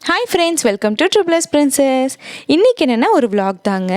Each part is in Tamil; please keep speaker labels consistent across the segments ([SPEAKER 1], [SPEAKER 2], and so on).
[SPEAKER 1] Hi friends, welcome to triple S princess. இன்றைக்கி என்னென்னா ஒரு vlog தாங்க.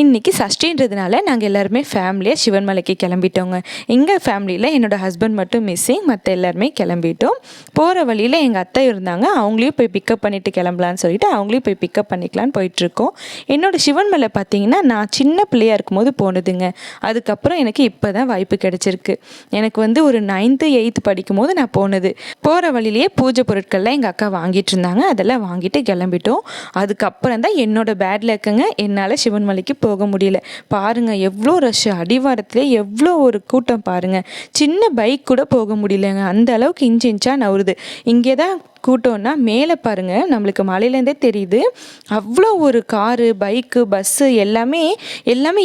[SPEAKER 1] இன்றைக்கி சஷ்டின்றதுனால நாங்கள் எல்லாருமே ஃபேமிலியாக சிவன்மலைக்கு கிளம்பிட்டோங்க. எங்கள் ஃபேமிலியில் என்னோடய ஹஸ்பண்ட் மட்டும் மிஸ்ஸிங், மற்ற எல்லாருமே கிளம்பிட்டோம். போகிற வழியில் எங்கள் அத்தை இருந்தாங்க, அவங்களையும் போய் பிக்கப் பண்ணிவிட்டு கிளம்பலான்னு சொல்லிட்டு அவங்களையும் போய் பிக்கப் பண்ணிக்கலான்னு போயிட்டுருக்கோம். என்னோடய சிவன்மலை பார்த்திங்கன்னா நான் சின்ன பிள்ளையாக இருக்கும்போது போனதுங்க. அதுக்கப்புறம் எனக்கு இப்போ தான் வாய்ப்பு கிடச்சிருக்கு. எனக்கு ஒரு 9th 8th படிக்கும்போது நான் போனது. போகிற வழியிலேயே பூஜை பொருட்கள்லாம் எங்கள் அக்கா வாங்கிட்டு இருந்தாங்க, அதெல்லாம் வாங்கிட்டு கிளம்பிட்டோம். அதுக்கப்புறம் தான் என்னோட பேட் லக்குங்க, என்னால் சிவன்மலைக்கு போக முடியல. பாருங்கள் எவ்வளோ ரஷ், அடிவாரத்தில் எவ்வளோ ஒரு கூட்டம் பாருங்கள். சின்ன பைக் கூட போக முடியலங்க, அந்த அளவுக்கு இன்ச்சு இன்ச்சாக நவுறுது. இங்கே தான் கூட்டம்னா மேலே பாருங்கள், நம்மளுக்கு மலையிலேருந்தே தெரியுது. அவ்வளோ ஒரு காரு, பைக்கு, பஸ்ஸு எல்லாமே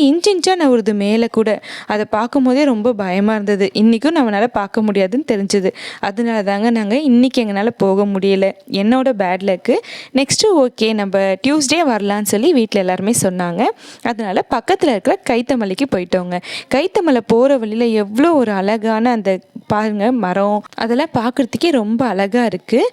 [SPEAKER 1] இன்ச் இன்ச்சாக நவுறுது மேலே கூட. அதை பார்க்கும் போதே ரொம்ப பயமாக இருந்தது. இன்றைக்கும் நம்மளால் பார்க்க முடியாதுன்னு தெரிஞ்சுது. அதனால தாங்க நாங்கள் இன்றைக்கி எங்களால் போக முடியல. என்னோட பேட் லக்கு. நெக்ஸ்ட்டு ஓகே நம்ம டியூஸ்டே வரலான்னு சொல்லி வீட்டில் எல்லாருமே சொன்னாங்க. அதனால் பக்கத்தில் இருக்கிற கைத்தமலைக்கு போயிட்டோங்க. கைத்தமலை போகிற வழியில் எவ்வளோ ஒரு அழகான அந்த பாருங்கள் மரம், அதெல்லாம் பார்க்குறதுக்கே ரொம்ப அழகாக இருக்குது.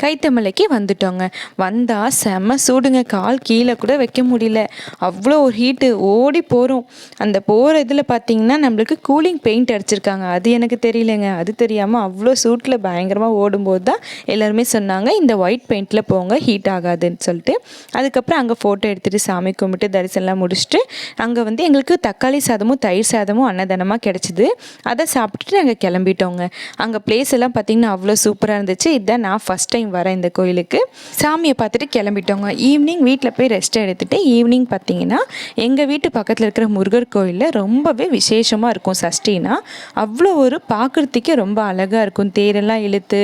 [SPEAKER 1] கைத்தமலைக்கு வந்துட்டோங்க. வந்தால் செம்ம சூடுங்க, கால் கீழே கூட வைக்க முடியல, அவ்வளோ ஒரு ஹீட்டு. ஓடி போகிறோம். அந்த போகிற இதில் பார்த்திங்கன்னா நம்மளுக்கு கூலிங் பெயிண்ட் அடிச்சிருக்காங்க, அது எனக்கு தெரியலைங்க. அது தெரியாமல் அவ்வளோ சூட்டில் பயங்கரமாக ஓடும்போது தான் எல்லாருமே சொன்னாங்க இந்த ஒயிட் பெயிண்டில் போங்க, ஹீட் ஆகாதுன்னு சொல்லிட்டு. அதுக்கப்புறம் அங்கே ஃபோட்டோ எடுத்துகிட்டு சாமி கும்பிட்டு தரிசனம்லாம் முடிச்சுட்டு அங்கே எங்களுக்கு தக்காளி சாதமும் தயிர் சாதமும் அன்னதானமாக கிடச்சிது. அதை சாப்பிட்டுட்டு நாங்கள் கிளம்பிட்டோங்க. அங்கே பிளேஸ் எல்லாம் பார்த்திங்கன்னா அவ்வளோ சூப்பராக இருந்துச்சு. இதுதான் நான் ஃபஸ்ட் டைம் வரேன் இந்த கோயிலுக்கு. சாமியை பார்த்துட்டு கிளம்பிட்டோங்க. ஈவினிங் வீட்டில் போய் ரெஸ்ட் எடுத்துகிட்டு ஈவினிங் பார்த்திங்கன்னா எங்கள் வீட்டு பக்கத்தில் இருக்கிற முருகர் கோயிலில் ரொம்பவே விசேஷமாக இருக்கும். சஷ்டினா அவ்வளோ ஒரு பார்க்குறதுக்கே ரொம்ப அழகாக இருக்கும். தேரெல்லாம் இழுத்து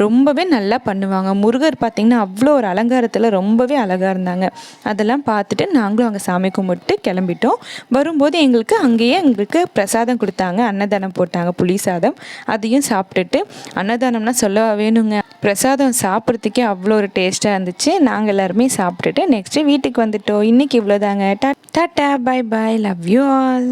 [SPEAKER 1] ரொம்பவே நல்லா பண்ணுவாங்க. முருகர் பார்த்திங்கன்னா அவ்வளோ ஒரு அலங்காரத்தில் ரொம்பவே அழகாக இருந்தாங்க. அதெல்லாம் பார்த்துட்டு நாங்களும் அங்கே சாமி கும்பிட்டு கிளம்பிட்டோம். வரும்போது எங்களுக்கு பிரசாதம் கொடுத்தாங்க, அன்னதானம் போட்டாங்க, புளி சாதம். அதையும் சாப்பிட்டுட்டு, அன்னதானம்னா சொல்லவா வேணுங்க, பிரசாதம் சாப்பிட்றதுக்கே அவ்வளோ ஒரு டேஸ்ட்டாக இருந்துச்சு. நாங்கள் எல்லாருமே சாப்பிட்டுட்டு நெக்ஸ்ட்டு வீட்டுக்கு வந்துட்டோம். இன்றைக்கி இவ்வளோதாங்க. Tata, bye bye, love you all.